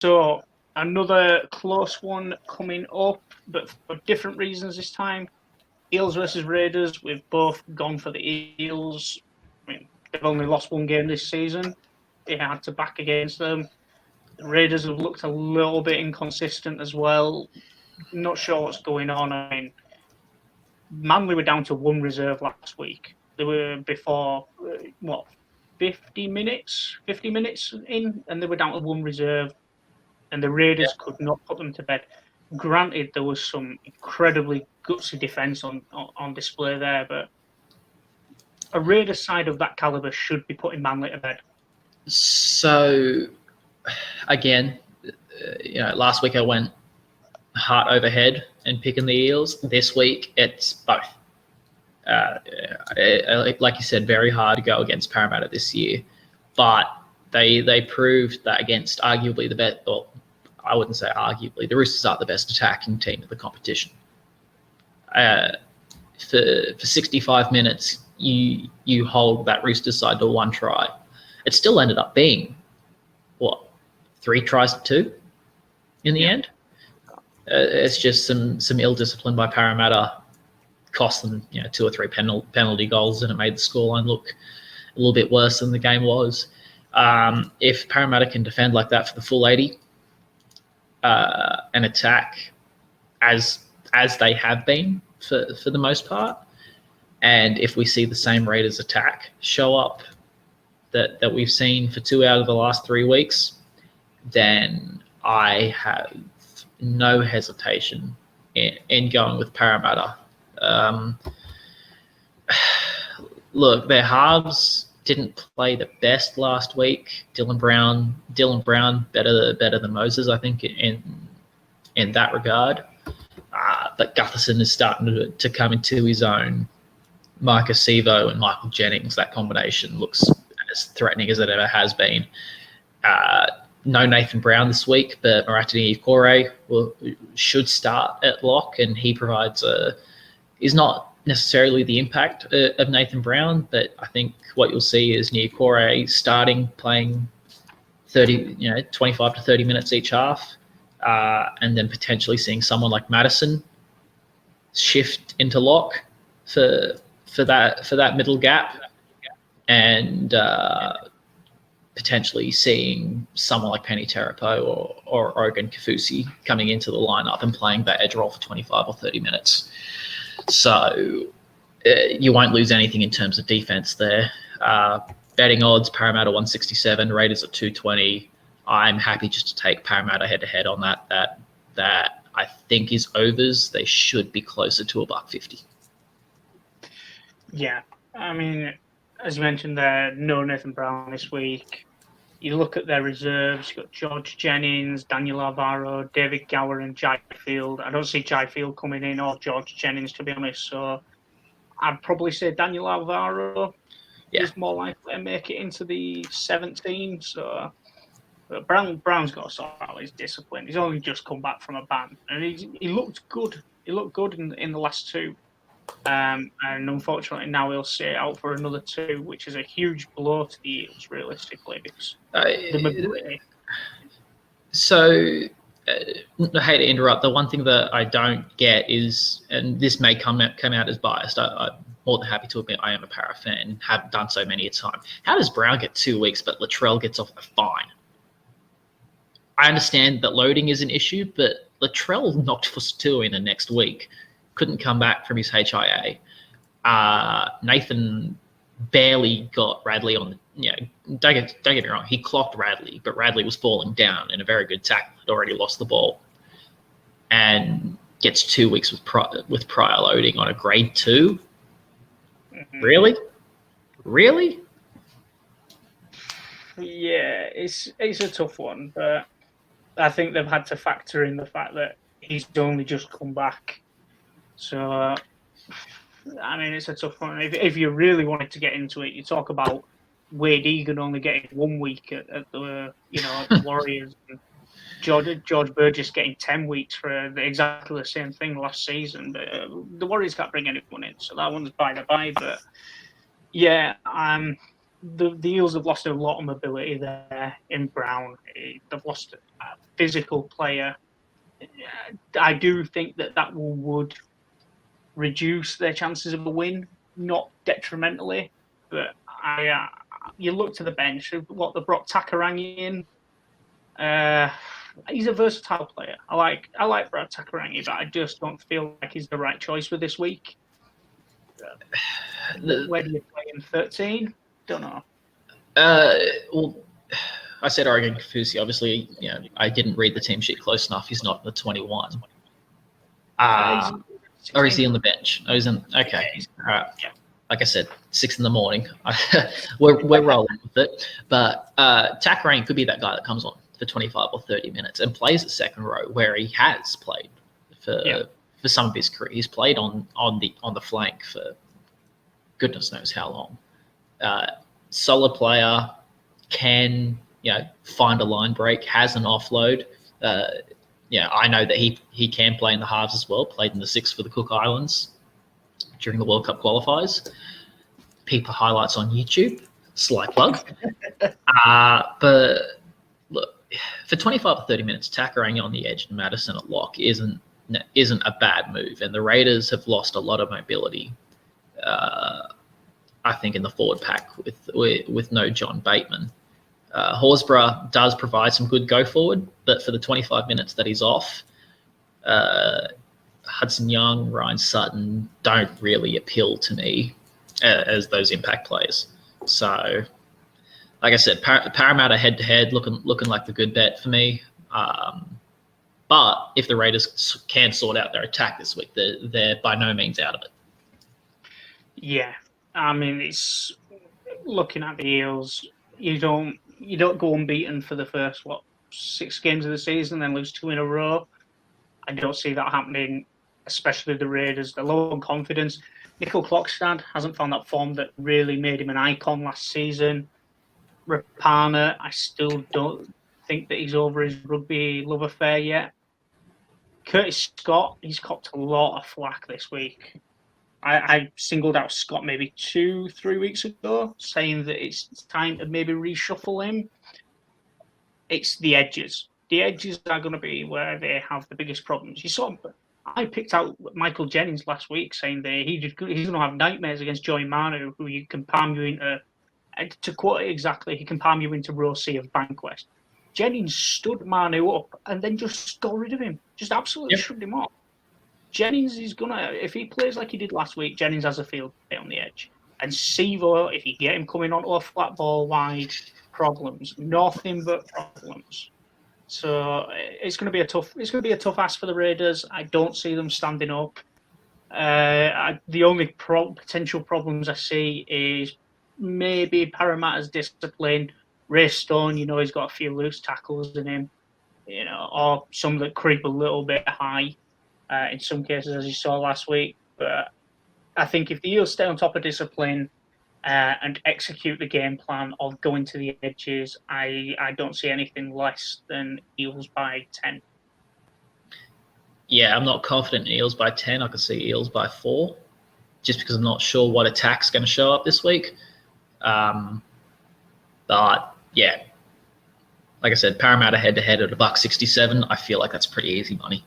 So another close one coming up, but for different reasons this time. Eels versus Raiders. We've both gone for the Eels. I mean, they've only lost one game this season. They had to back against them. The Raiders have looked a little bit inconsistent as well. Not sure what's going on. I mean, Manly were down to one reserve last week. They were before, 50 minutes in, and they were down to one reserve, and the Raiders could not put them to bed. Granted, there was some incredibly gutsy defence on display there, but a Raiders side of that calibre should be putting Manly to bed. So, again, last week I went heart over head and picking the Eels. This week, it's both. Like you said, very hard to go against Parramatta this year, but they proved that against arguably the best. Well, I wouldn't say arguably. The Roosters are the best attacking team of the competition. For 65 minutes, you hold that Roosters side to one try. It still ended up being 3 tries to 2 in the end. It's just some ill discipline by Parramatta cost them 2 or 3 penalty goals, and it made the scoreline look a little bit worse than the game was. If Parramatta can defend like that for the full 80 and attack as they have been for the most part, and if we see the same Raiders attack show up that we've seen for 2 out of the last 3 weeks, then I have no hesitation in going with Parramatta. Look, their halves didn't play the best last week. Dylan Brown better than Moses, I think, in that regard. But Gutherson is starting to come into his own. Marcus Sevo and Michael Jennings, that combination looks as threatening as it ever has been. No Nathan Brown this week, but Maratini Kore should start at lock, and he provides is not necessarily the impact of Nathan Brown, but I think what you'll see is Niokore starting, playing 25 to 30 minutes each half, and then potentially seeing someone like Madison shift into lock for that middle gap, and potentially seeing someone like Penny Terapo or Ogun Kafusi coming into the lineup and playing that edge role for 25 or 30 minutes. So you won't lose anything in terms of defense there. Betting odds, Parramatta 167, Raiders at 220. I'm happy just to take Parramatta head-to-head on that I think is overs. They should be closer to $1.50. Yeah, I mean, as you mentioned there, no Nathan Brown this week. You look at their reserves, you've got George Jennings, Daniel Alvaro, David Gower and Jai Field. I don't see Jai Field coming in, or George Jennings, to be honest. So I'd probably say Daniel Alvaro is more likely to make it into the 17. So Brown's got to sort out his discipline. He's only just come back from a ban, and he looked good. He looked good in the last 2. And unfortunately now he'll sit out for another 2, which is a huge blow to the Eels, realistically, because the mobility. So, I hate to interrupt. The one thing that I don't get is, and this may come out as biased, I'm more than happy to admit I am a Para fan, have done so many a time. How does Brown get 2 weeks, but Latrell gets off a fine? I understand that loading is an issue, but Latrell knocked for 2 in the next week. Couldn't come back from his HIA. Nathan barely got Radley on the, don't get me wrong, he clocked Radley, but Radley was falling down in a very good tackle, had already lost the ball, and gets 2 weeks with prior loading on a grade 2. Mm-hmm. Really? Yeah, it's a tough one, but I think they've had to factor in the fact that he's only just come back. So, I mean, it's a tough one. If you really wanted to get into it, you talk about Wade Egan only getting 1 week at the the Warriors, and George Burgess getting 10 weeks for exactly the same thing last season. But the Warriors can't bring anyone in, so that one's by the by. But yeah, the Eels have lost a lot of mobility there in Brown. They've lost physical player, I do think that would reduce their chances of a win, not detrimentally. But you look to the bench, what they brought Takarangi in. He's a versatile player. I like Brad Takarangi, but I just don't feel like he's the right choice for this week. Where do you play him? 13? Don't know. Well, I said Oregon Kafusi. Obviously, I didn't read the team sheet close enough. He's not in the 21. Or is he on the bench? Oh, he's in. Okay. All right. Yeah. Like I said, 6 a.m. we're rolling with it. But Takarangi could be that guy that comes on for 25 or 30 minutes and plays the second row where he has played for some of his career. He's played on the flank for goodness knows how long. Solid player, can find a line break, has an offload. I know that he can play in the halves as well. Played in the 6 for the Cook Islands during the World Cup qualifiers. People highlights on YouTube. Slight plug. But look, for 25 or 30 minutes, Takarangi on the edge and Madison at lock isn't a bad move. And the Raiders have lost a lot of mobility. I think in the forward pack with no John Bateman. Horsburgh does provide some good go forward, but for the 25 minutes that he's off, Hudson Young, Ryan Sutton don't really appeal to me as those impact players. So, like I said, Parramatta head-to-head looking like the good bet for me. But if the Raiders can sort out their attack this week, they're by no means out of it. Yeah, I mean, it's looking at the Eels. You don't go unbeaten for the first 6 games of the season, then lose 2 in a row. I don't see that happening, especially the Raiders. They're low on confidence. Nickel Klokstad hasn't found that form that really made him an icon last season. Rapana, I still don't think that he's over his rugby love affair yet. Curtis Scott, he's copped a lot of flack this week. I singled out Scott maybe 2-3 weeks ago, saying that it's time to maybe reshuffle him. It's the edges. The edges are going to be where they have the biggest problems. I picked out Michael Jennings last week, saying that he's going to have nightmares against Joey Manu, who you can palm you into. To quote it exactly, he can palm you into row C of Bankwest. Jennings stood Manu up and then just got rid of him. Just absolutely shrugged him off. Jennings is if he plays like he did last week, Jennings has a field day on the edge. And Sevo, if you get him coming onto a flat ball wide, problems. Nothing but problems. So it's going to be a tough ask for the Raiders. I don't see them standing up. The only potential problems I see is maybe Parramatta's discipline. Ray Stone, he's got a few loose tackles in him, or some that creep a little bit high. In some cases, as you saw last week. But I think if the Eels stay on top of discipline and execute the game plan of going to the edges, I don't see anything less than Eels by 10. Yeah, I'm not confident in Eels by 10. I could see Eels by 4, just because I'm not sure what attack's going to show up this week. But, yeah, like I said, Parramatta head-to-head at $1.67. I feel like that's pretty easy money.